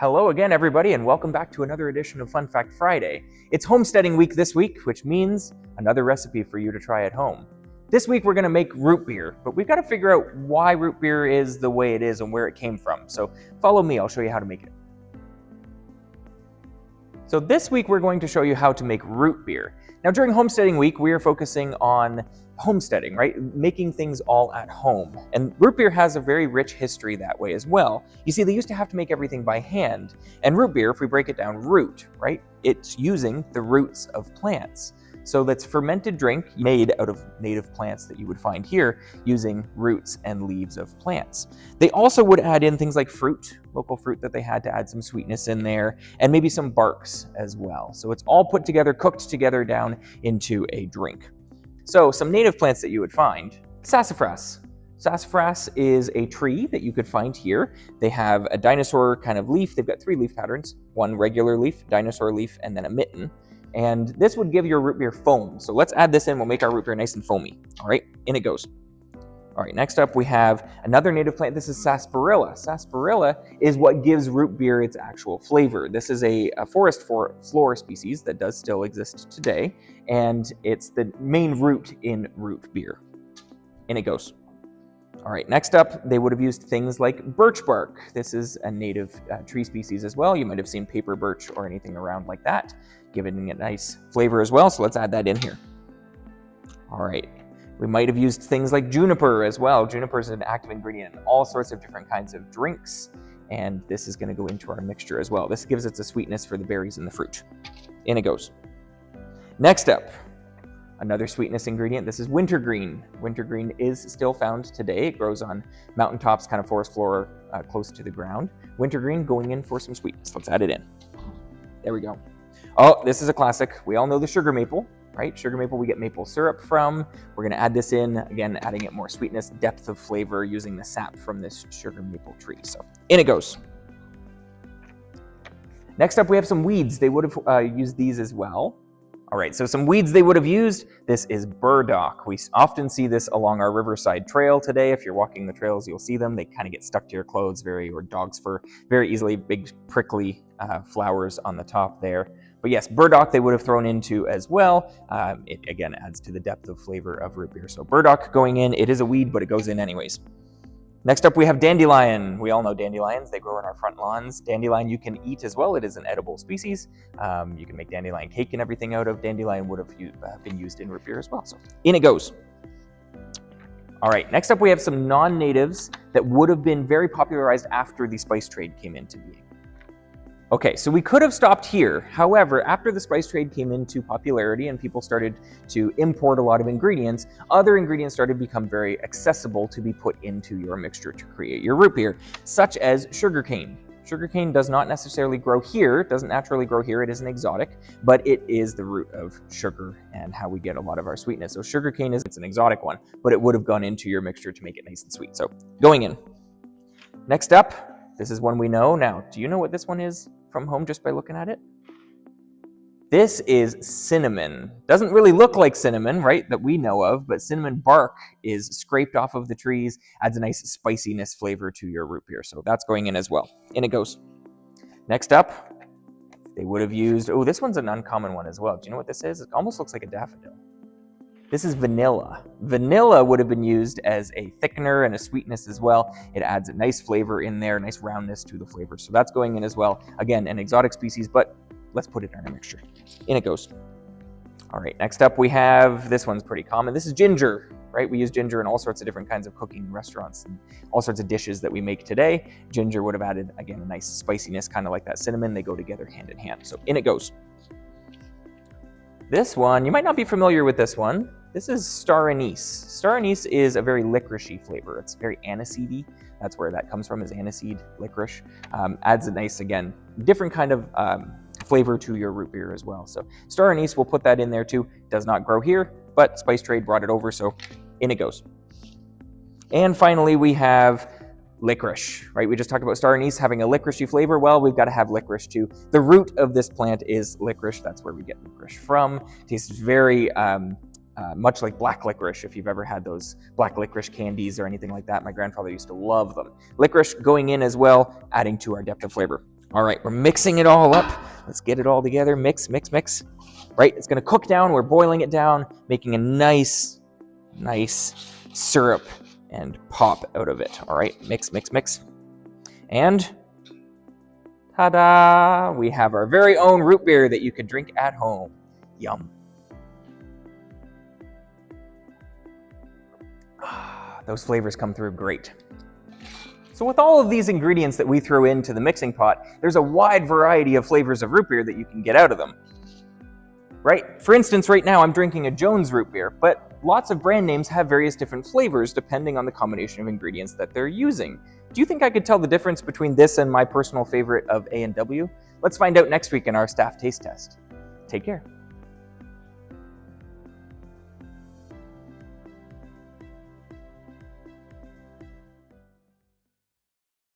Hello again, everybody, and welcome back to another edition of Fun Fact Friday. It's homesteading week this week, which means another recipe for you to try at home. This week we're going to make root beer, but we've got to figure out why root beer is the way it is and where it came from. So follow me, I'll show you how to make it. So this week we're going to show you how to make root beer. Now during homesteading week, we are focusing on homesteading, right? Making things all at home. And root beer has a very rich history that way as well. You see, they used to have to make everything by hand. And root beer, if we break it down, root, right? It's using the roots of plants. So that's fermented drink made out of native plants that you would find here using roots and leaves of plants. They also would add in things like fruit, local fruit that they had to add some sweetness in there, and maybe some barks as well. So it's all put together, cooked together down into a drink. So some native plants that you would find, sassafras. Sassafras is a tree that you could find here. They have a dinosaur kind of leaf. They've got three leaf patterns, one regular leaf, dinosaur leaf, and then a mitten. And this would give your root beer foam. So let's add this in. We'll make our root beer nice and foamy. All right, in it goes. All right, next up we have another native plant. This is sarsaparilla. Sarsaparilla is what gives root beer its actual flavor. This is a forest flower species that does still exist today, and it's the main root in root beer. In it goes. All right, next up, they would have used things like birch bark. This is a native tree species as well. You might have seen paper birch or anything around like that, giving it a nice flavor as well. So let's add that in here. All right, we might have used things like juniper as well. Juniper is an active ingredient in all sorts of different kinds of drinks, and this is going to go into our mixture as well. This gives it a sweetness for the berries and the fruit. In it goes. Next up, another sweetness ingredient, this is wintergreen. Wintergreen is still found today. It grows on mountaintops, kind of forest floor, close to the ground. Wintergreen going in for some sweetness. Let's add it in. There we go. Oh, this is a classic. We all know the sugar maple, right? Sugar maple, we get maple syrup from. We're gonna add this in, again, adding it more sweetness, depth of flavor, using the sap from this sugar maple tree. So in it goes. Next up, we have some weeds. They would have used these as well. All right, so some weeds they would have used. This is burdock. We often see this along our riverside trail today. If you're walking the trails, you'll see them. They kind of get stuck to your clothes or dog's fur very easily, big prickly flowers on the top there. But yes, burdock they would have thrown into as well. It again adds to the depth of flavor of root beer. So burdock going in, it is a weed, but it goes in anyways. Next up, we have dandelion. We all know dandelions. They grow in our front lawns. Dandelion you can eat as well. It is an edible species. You can make dandelion cake and everything out of. Dandelion would have been used in root beer as well. So in it goes. All right, next up we have some non-natives that would have been very popularized after the spice trade came into being. Okay, so we could have stopped here. However, after the spice trade came into popularity and people started to import a lot of ingredients, other ingredients started to become very accessible to be put into your mixture to create your root beer, such as sugarcane. Sugarcane does not necessarily grow here, doesn't naturally grow here, it is an exotic, but it is the root of sugar and how we get a lot of our sweetness. So sugarcane it's an exotic one, but it would have gone into your mixture to make it nice and sweet. So going in. Next up, this is one we know. Now, do you know what this one is from home just by looking at it? This is cinnamon. Doesn't really look like cinnamon, right, that we know of, but cinnamon bark is scraped off of the trees, adds a nice spiciness flavor to your root beer. So that's going in as well. In it goes. Next up, they would have used, oh, this one's an uncommon one as well. Do you know what this is? It almost looks like a daffodil. This is vanilla. Vanilla would have been used as a thickener and a sweetness as well. It adds a nice flavor in there, nice roundness to the flavor. So that's going in as well. Again, an exotic species, but let's put it in our mixture. In it goes. All right, next up we have, this one's pretty common. This is ginger, right? We use ginger in all sorts of different kinds of cooking restaurants and all sorts of dishes that we make today. Ginger would have added, again, a nice spiciness, kind of like that cinnamon. They go together hand in hand. So in it goes. This one, you might not be familiar with this one. This is star anise. Star anise is a very licoricey flavor. It's very aniseedy. That's where that comes from, is aniseed, licorice. Adds a nice, again, different kind of flavor to your root beer as well. So star anise, we'll put that in there too. Does not grow here, but spice trade brought it over, so in it goes. And finally, we have licorice, right? We just talked about star anise having a licoricey flavor. Well, we've got to have licorice too. The root of this plant is licorice. That's where we get licorice from. Tastes very much like black licorice, if you've ever had those black licorice candies or anything like that. My grandfather used to love them. Licorice going in as well, adding to our depth of flavor. All right, we're mixing it all up. Let's get it all together. Mix, mix, mix. Right, it's gonna cook down. We're boiling it down, making a nice syrup and pop out of it. All right, mix, mix, mix. And ta-da! We have our very own root beer that you can drink at home. Yum. Those flavors come through great. So with all of these ingredients that we throw into the mixing pot, there's a wide variety of flavors of root beer that you can get out of them. Right? For instance, right now I'm drinking a Jones root beer, but lots of brand names have various different flavors depending on the combination of ingredients that they're using. Do you think I could tell the difference between this and my personal favorite of A&W? Let's find out next week in our staff taste test. Take care.